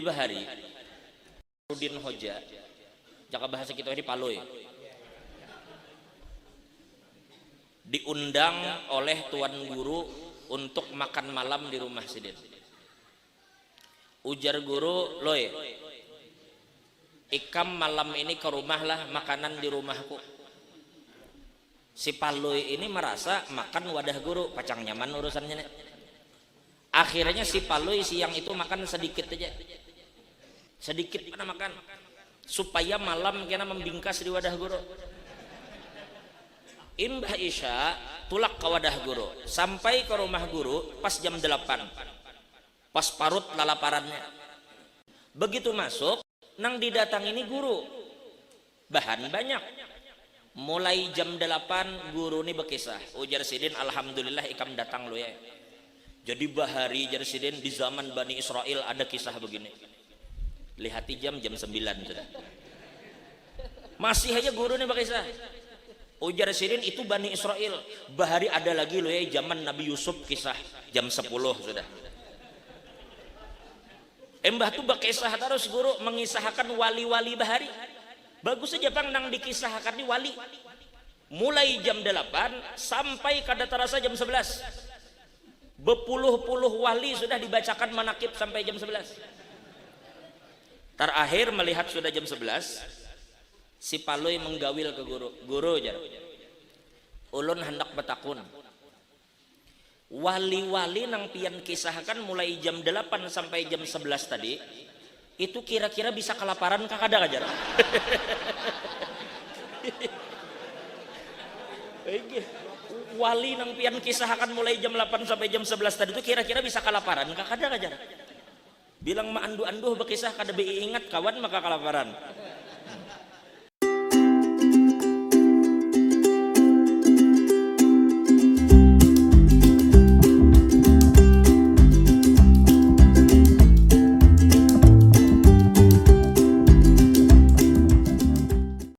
bahari Rudin Hoja jaka bahasa kita ini Paloy diundang oleh tuan guru untuk makan malam di rumah Sidin. Ujar guru, loy ikam malam ini ke rumah lah, makanan di rumahku. Si Paloy ini merasa makan wadah guru pacang nyaman urusannya nih. Akhirnya si Paloy siang itu makan sedikit aja, sedikit mana makan supaya malam kena membingkas di wadah guru. Imbah Isya tulak ke wadah guru, sampai ke rumah guru pas jam 8, pas parut lalaparannya. Begitu masuk nang didatang ini guru bahan banyak. Mulai jam 8 guru ini berkisah. Ujar Sidin, alhamdulillah ikam datang lo ya. Jadi bahari jar Sidin di zaman Bani Israel ada kisah begini. Lihati jam 9 sudah. Masih aja guru ini berkisah. Ujar Sidin itu Bani Israel. Bahari ada lagi lo ya zaman Nabi Yusuf kisah jam 10 sudah. Embah tuh berkisah terus guru mengisahkan wali-wali bahari. Bagus saja bang nang dikisahkan di wali. Mulai jam 8 sampai kada terasa jam 11. Berpuluh-puluh wali sudah dibacakan manakib sampai jam 11. Terakhir melihat sudah jam 11, si Paloy menggawil ke guru. Guru jar, ulun hendak betakun. Wali-wali nang pian kisahkan mulai jam 8 sampai jam 11 tadi, itu kira-kira bisa kelaparan kah kada kajar? Wali nang pian kisahkan mulai jam 8 sampai jam 11 tadi itu kira-kira bisa kelaparan kah kada kajar? Bilang ma andu-anduh berkisah kada ingat kawan maka kelaparan.